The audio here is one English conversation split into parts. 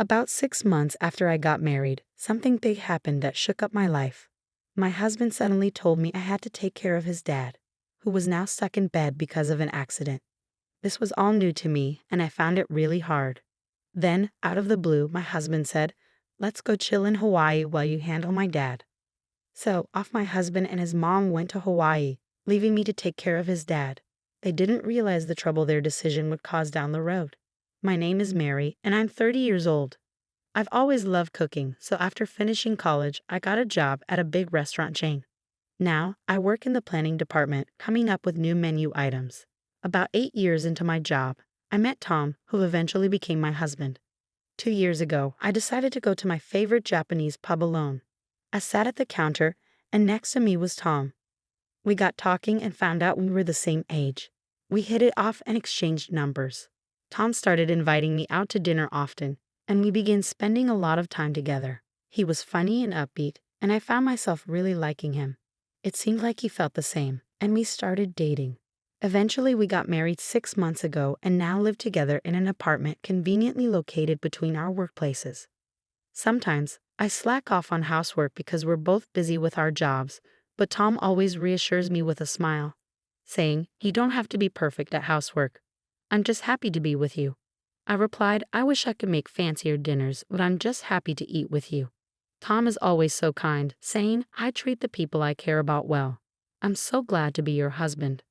About 6 months after I got married, something big happened that shook up my life. My husband suddenly told me I had to take care of his dad, who was now stuck in bed because of an accident. This was all new to me, and I found it really hard. Then, out of the blue, my husband said, "Let's go chill in Hawaii while you handle my dad." So, off my husband and his mom went to Hawaii, leaving me to take care of his dad. They didn't realize the trouble their decision would cause down the road. My name is Mary, and I'm 30 years old. I've always loved cooking, so after finishing college, I got a job at a big restaurant chain. Now, I work in the planning department, coming up with new menu items. About 8 years into my job, I met Tom, who eventually became my husband. 2 years ago, I decided to go to my favorite Japanese pub alone. I sat at the counter, and next to me was Tom. We got talking and found out we were the same age. We hit it off and exchanged numbers. Tom started inviting me out to dinner often, and we began spending a lot of time together. He was funny and upbeat, and I found myself really liking him. It seemed like he felt the same, and we started dating. Eventually, we got married 6 months ago and now live together in an apartment conveniently located between our workplaces. Sometimes, I slack off on housework because we're both busy with our jobs, but Tom always reassures me with a smile, saying, "You don't have to be perfect at housework. I'm just happy to be with you." I replied, "I wish I could make fancier dinners, but I'm just happy to eat with you." Tom is always so kind, saying, "I treat the people I care about well. I'm so glad to be your husband."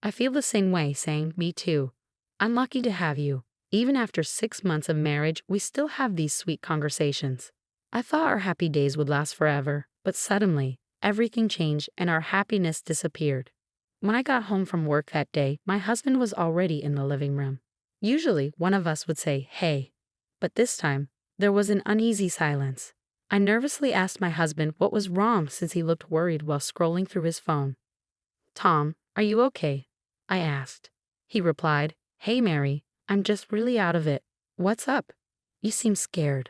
I feel the same way, saying, "Me too. I'm lucky to have you." Even after 6 months of marriage, we still have these sweet conversations. I thought our happy days would last forever, but suddenly, everything changed and our happiness disappeared. When I got home from work that day, my husband was already in the living room. Usually, one of us would say, "Hey," but this time, there was an uneasy silence. I nervously asked my husband what was wrong since he looked worried while scrolling through his phone. "Tom, are you okay?" I asked. He replied, "Hey Mary, I'm just really out of it. What's up? You seem scared."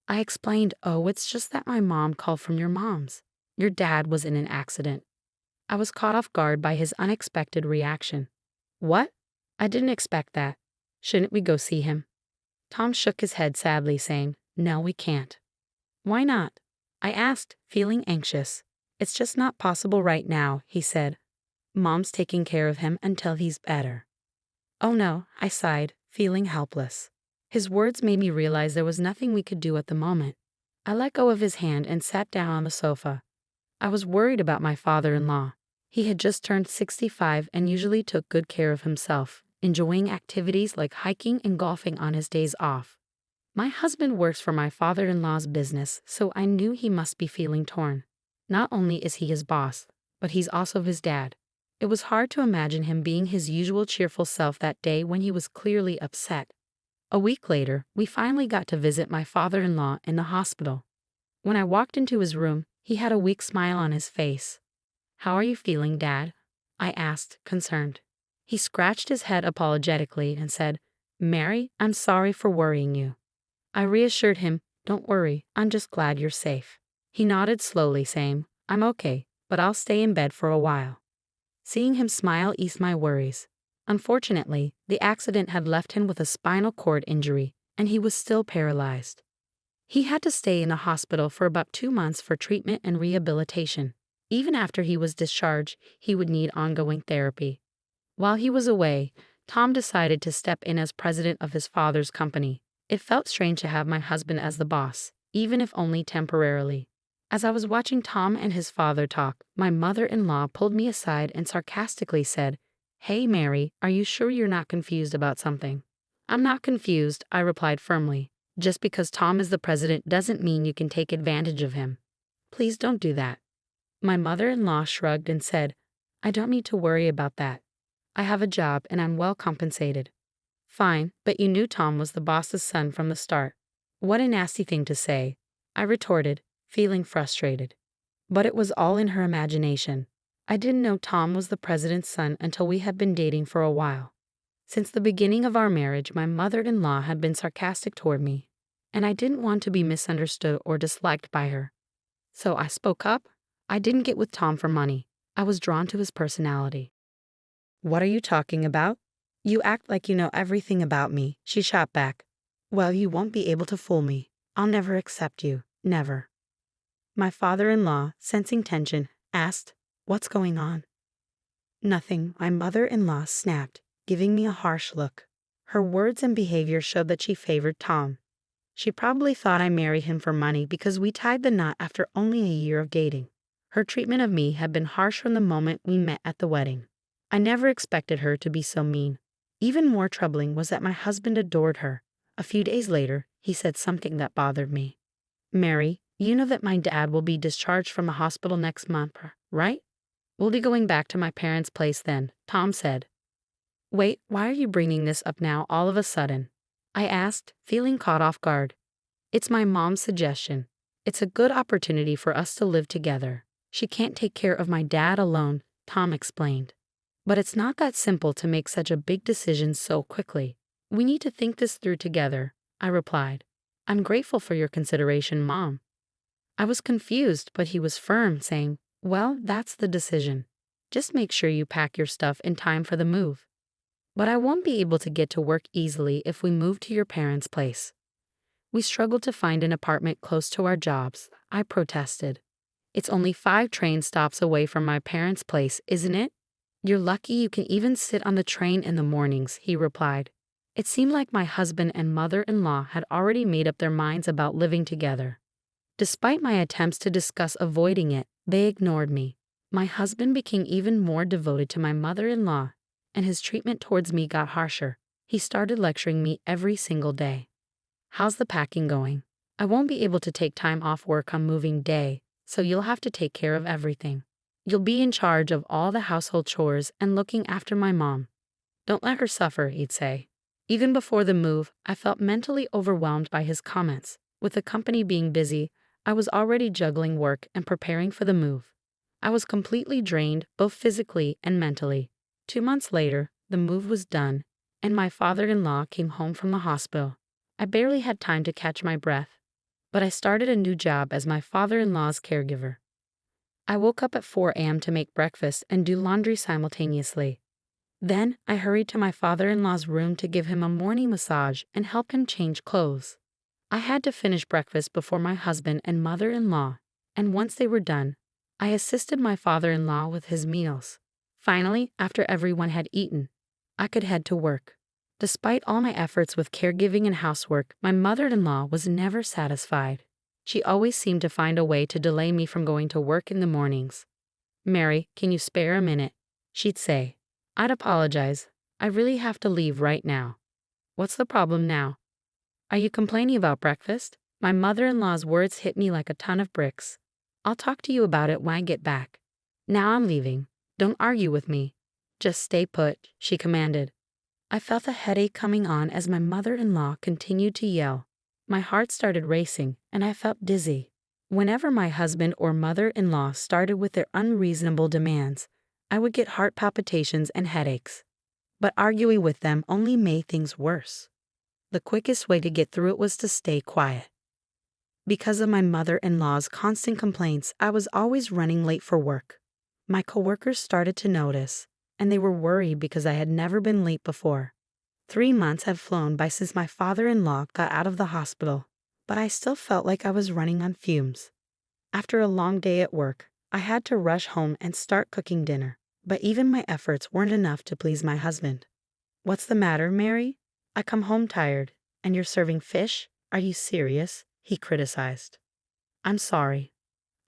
I explained, "Oh, it's just that my mom called from your mom's. Your dad was in an accident." I was caught off guard by his unexpected reaction. "What? I didn't expect that. Shouldn't we go see him?" Tom shook his head sadly, saying, "No, we can't." "Why not?" I asked, feeling anxious. "It's just not possible right now," he said. "Mom's taking care of him until he's better." "Oh no," I sighed, feeling helpless. His words made me realize there was nothing we could do at the moment. I let go of his hand and sat down on the sofa. I was worried about my father-in-law. He had just turned 65 and usually took good care of himself, enjoying activities like hiking and golfing on his days off. My husband works for my father-in-law's business, so I knew he must be feeling torn. Not only is he his boss, but he's also his dad. It was hard to imagine him being his usual cheerful self that day when he was clearly upset. A week later, we finally got to visit my father-in-law in the hospital. When I walked into his room, he had a weak smile on his face. "How are you feeling, Dad?" I asked, concerned. He scratched his head apologetically and said, "Mary, I'm sorry for worrying you." I reassured him, "Don't worry, I'm just glad you're safe." He nodded slowly, saying, "I'm okay, but I'll stay in bed for a while." Seeing him smile eased my worries. Unfortunately, the accident had left him with a spinal cord injury, and he was still paralyzed. He had to stay in the hospital for about 2 months for treatment and rehabilitation. Even after he was discharged, he would need ongoing therapy. While he was away, Tom decided to step in as president of his father's company. It felt strange to have my husband as the boss, even if only temporarily. As I was watching Tom and his father talk, my mother-in-law pulled me aside and sarcastically said, "Hey Mary, are you sure you're not confused about something?" "I'm not confused," I replied firmly. "Just because Tom is the president doesn't mean you can take advantage of him. Please don't do that." My mother-in-law shrugged and said, "I don't need to worry about that. I have a job and I'm well compensated." "Fine, but you knew Tom was the boss's son from the start." "What a nasty thing to say," I retorted, feeling frustrated. But it was all in her imagination. I didn't know Tom was the president's son until we had been dating for a while. Since the beginning of our marriage, my mother-in-law had been sarcastic toward me, and I didn't want to be misunderstood or disliked by her. So I spoke up. I didn't get with Tom for money. I was drawn to his personality. "What are you talking about? You act like you know everything about me," she shot back. Well, you won't be able to fool me. I'll never accept you. Never. My father-in-law, sensing tension, asked, "What's going on?" "Nothing," my mother-in-law snapped, giving me a harsh look. Her words and behavior showed that she favored Tom. She probably thought I married him for money because we tied the knot after only a year of dating. Her treatment of me had been harsh from the moment we met at the wedding. I never expected her to be so mean. Even more troubling was that my husband adored her. A few days later, he said something that bothered me. "Mary, you know that my dad will be discharged from a hospital next month, right? We'll be going back to my parents' place then," Tom said. "Wait, why are you bringing this up now all of a sudden?" I asked, feeling caught off guard. "It's my mom's suggestion. It's a good opportunity for us to live together. She can't take care of my dad alone," Tom explained. "But it's not that simple to make such a big decision so quickly. We need to think this through together," I replied. "I'm grateful for your consideration, Mom." I was confused, but he was firm, saying, "Well, that's the decision. Just make sure you pack your stuff in time for the move." "But I won't be able to get to work easily if we move to your parents' place." "We struggled to find an apartment close to our jobs," I protested. "It's only 5 train stops away from my parents' place, isn't it?" "You're lucky you can even sit on the train in the mornings," he replied. It seemed like my husband and mother-in-law had already made up their minds about living together. Despite my attempts to discuss avoiding it, they ignored me. My husband became even more devoted to my mother-in-law, and his treatment towards me got harsher. He started lecturing me every single day. "How's the packing going? I won't be able to take time off work on moving day, so you'll have to take care of everything. You'll be in charge of all the household chores and looking after my mom. Don't let her suffer," he'd say. Even before the move, I felt mentally overwhelmed by his comments. With the company being busy, I was already juggling work and preparing for the move. I was completely drained, both physically and mentally. 2 months later, the move was done, and my father-in-law came home from the hospital. I barely had time to catch my breath, but I started a new job as my father-in-law's caregiver. I woke up at 4 a.m. to make breakfast and do laundry simultaneously. Then I hurried to my father-in-law's room to give him a morning massage and help him change clothes. I had to finish breakfast before my husband and mother-in-law, and once they were done, I assisted my father-in-law with his meals. Finally, after everyone had eaten, I could head to work. Despite all my efforts with caregiving and housework, my mother-in-law was never satisfied. She always seemed to find a way to delay me from going to work in the mornings. "Mary, can you spare a minute?" she'd say. I'd apologize. "I really have to leave right now." "What's the problem now?" "Are you complaining about breakfast?" My mother-in-law's words hit me like a ton of bricks. "I'll talk to you about it when I get back. Now I'm leaving. Don't argue with me. Just stay put," she commanded. I felt a headache coming on as my mother-in-law continued to yell. My heart started racing, and I felt dizzy. Whenever my husband or mother-in-law started with their unreasonable demands, I would get heart palpitations and headaches. But arguing with them only made things worse. The quickest way to get through it was to stay quiet. Because of my mother-in-law's constant complaints, I was always running late for work. My coworkers started to notice, and they were worried because I had never been late before. 3 months had flown by since my father-in-law got out of the hospital, but I still felt like I was running on fumes. After a long day at work, I had to rush home and start cooking dinner, but even my efforts weren't enough to please my husband. "What's the matter, Mary? I come home tired, and you're serving fish? Are you serious?" he criticized. "I'm sorry.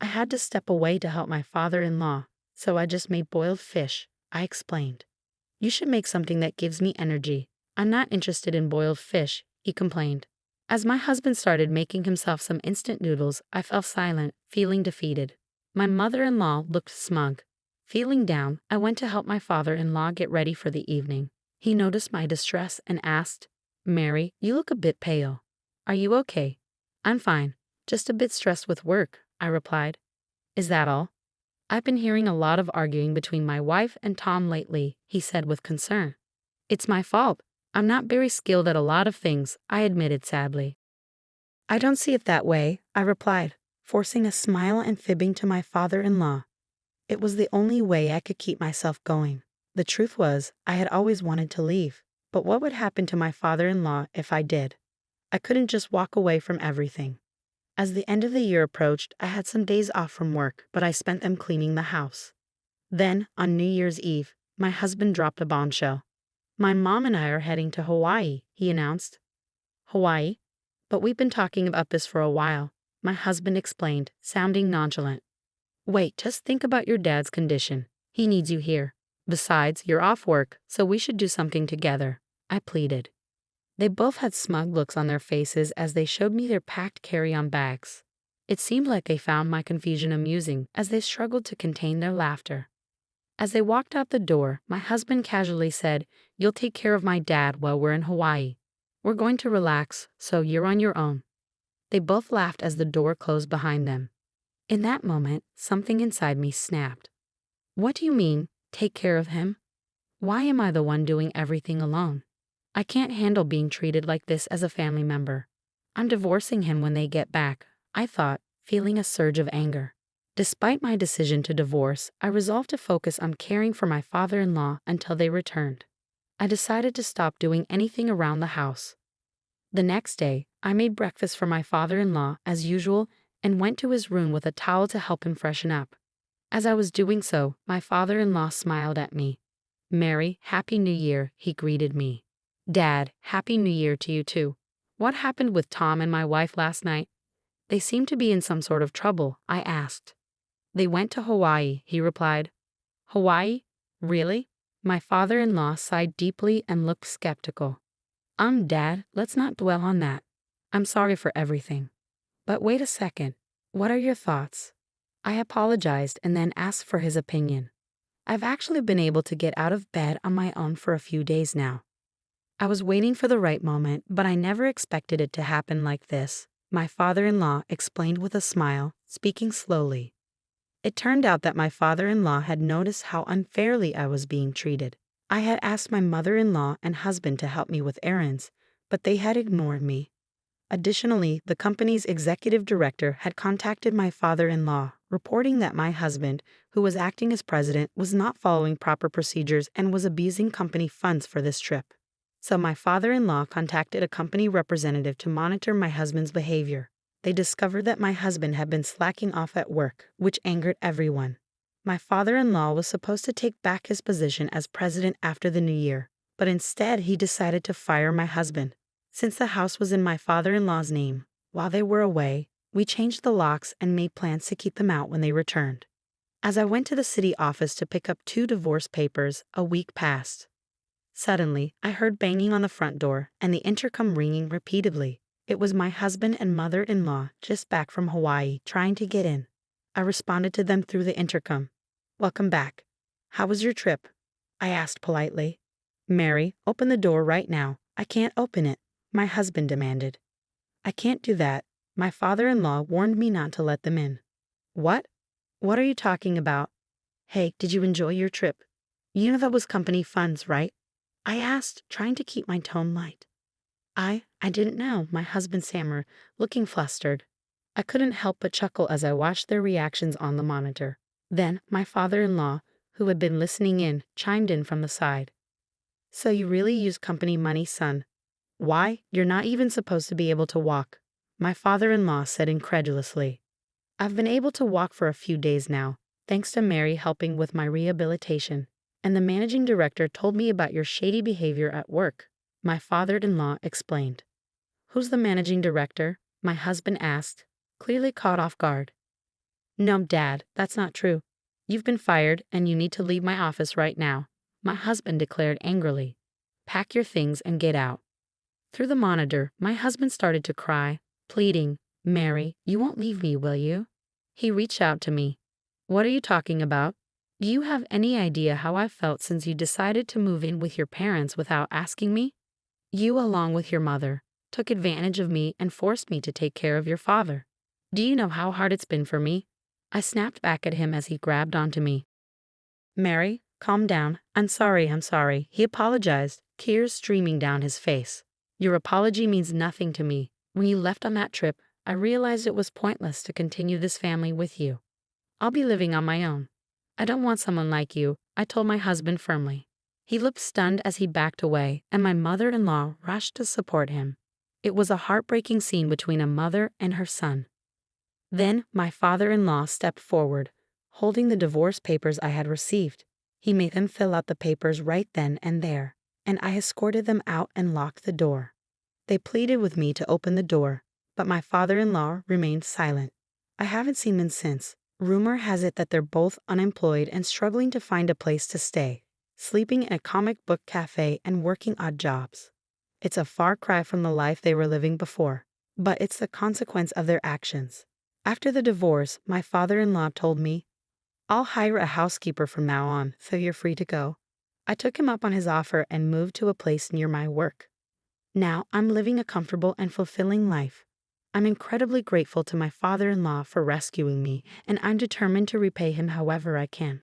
I had to step away to help my father-in-law, so I just made boiled fish," I explained. "You should make something that gives me energy. I'm not interested in boiled fish," he complained. As my husband started making himself some instant noodles, I fell silent, feeling defeated. My mother-in-law looked smug. Feeling down, I went to help my father-in-law get ready for the evening. He noticed my distress and asked, "Mary, you look a bit pale. Are you okay?" "I'm fine. Just a bit stressed with work," I replied. "Is that all?" "I've been hearing a lot of arguing between my wife and Tom lately," he said with concern. "It's my fault. I'm not very skilled at a lot of things," I admitted sadly. "I don't see it that way," I replied, forcing a smile and fibbing to my father-in-law. It was the only way I could keep myself going. The truth was, I had always wanted to leave, but what would happen to my father-in-law if I did? I couldn't just walk away from everything. As the end of the year approached, I had some days off from work, but I spent them cleaning the house. Then, on New Year's Eve, my husband dropped a bombshell. "My mom and I are heading to Hawaii," he announced. "Hawaii? But we've been talking about this for a while," my husband explained, sounding nonchalant. "Wait, just think about your dad's condition. He needs you here. Besides, you're off work, so we should do something together," I pleaded. They both had smug looks on their faces as they showed me their packed carry-on bags. It seemed like they found my confusion amusing as they struggled to contain their laughter. As they walked out the door, my husband casually said, "You'll take care of my dad while we're in Hawaii. We're going to relax, so you're on your own." They both laughed as the door closed behind them. In that moment, something inside me snapped. "What do you mean, take care of him? Why am I the one doing everything alone? I can't handle being treated like this as a family member. I'm divorcing him when they get back," I thought, feeling a surge of anger. Despite my decision to divorce, I resolved to focus on caring for my father-in-law until they returned. I decided to stop doing anything around the house. The next day, I made breakfast for my father-in-law as usual and went to his room with a towel to help him freshen up. As I was doing so, my father-in-law smiled at me. "Mary, Happy New Year," he greeted me. "Dad, Happy New Year to you too. What happened with Tom and my wife last night? They seem to be in some sort of trouble," I asked. "They went to Hawaii," he replied. "Hawaii? Really?" My father-in-law sighed deeply and looked skeptical. Dad, let's not dwell on that. I'm sorry for everything. But wait a second. What are your thoughts?" I apologized and then asked for his opinion. I've actually been able to get out of bed on my own for a few days now. I was waiting for the right moment, but I never expected it to happen like this, my father-in-law explained with a smile, speaking slowly. It turned out that my father-in-law had noticed how unfairly I was being treated. I had asked my mother-in-law and husband to help me with errands, but they had ignored me. Additionally, the company's executive director had contacted my father-in-law, reporting that my husband, who was acting as president, was not following proper procedures and was abusing company funds for this trip. So my father-in-law contacted a company representative to monitor my husband's behavior. They discovered that my husband had been slacking off at work, which angered everyone. My father-in-law was supposed to take back his position as president after the new year, but instead he decided to fire my husband. Since the house was in my father-in-law's name, while they were away, we changed the locks and made plans to keep them out when they returned. As I went to the city office to pick up 2 divorce papers, a week passed. Suddenly, I heard banging on the front door and the intercom ringing repeatedly. It was my husband and mother-in-law just back from Hawaii trying to get in. I responded to them through the intercom. "Welcome back. How was your trip?" I asked politely. "Mary, open the door right now." "I can't open it," my husband demanded. "I can't do that. My father-in-law warned me not to let them in." "What? What are you talking about?" "Hey, did you enjoy your trip? You know that was company funds, right?" I asked, trying to keep my tone light. I didn't know," my husband stammered, looking flustered. I couldn't help but chuckle as I watched their reactions on the monitor. Then my father-in-law, who had been listening in, chimed in from the side. "So you really use company money, son? Why, you're not even supposed to be able to walk," my father-in-law said incredulously. "I've been able to walk for a few days now, thanks to Mary helping with my rehabilitation. And the managing director told me about your shady behavior at work," my father-in-law explained. "Who's the managing director?" my husband asked, clearly caught off guard. "No, Dad, that's not true. You've been fired and you need to leave my office right now," my husband declared angrily. "Pack your things and get out." Through the monitor, my husband started to cry, pleading, "Mary, you won't leave me, will you?" He reached out to me. "What are you talking about? Do you have any idea how I've felt since you decided to move in with your parents without asking me? You, along with your mother, took advantage of me and forced me to take care of your father. Do you know how hard it's been for me?" I snapped back at him as he grabbed onto me. "Mary, calm down. I'm sorry. He apologized, tears streaming down his face. "Your apology means nothing to me. When you left on that trip, I realized it was pointless to continue this family with you. I'll be living on my own. I don't want someone like you," I told my husband firmly. He looked stunned as he backed away, and my mother-in-law rushed to support him. It was a heartbreaking scene between a mother and her son. Then my father-in-law stepped forward, holding the divorce papers I had received. He made them fill out the papers right then and there, and I escorted them out and locked the door. They pleaded with me to open the door, but my father-in-law remained silent. I haven't seen them since. Rumor has it that they're both unemployed and struggling to find a place to stay, sleeping in a comic book cafe and working odd jobs. It's a far cry from the life they were living before, but it's the consequence of their actions. After the divorce, my father-in-law told me, "I'll hire a housekeeper from now on, so you're free to go." I took him up on his offer and moved to a place near my work. Now I'm living a comfortable and fulfilling life. I'm incredibly grateful to my father-in-law for rescuing me, and I'm determined to repay him however I can.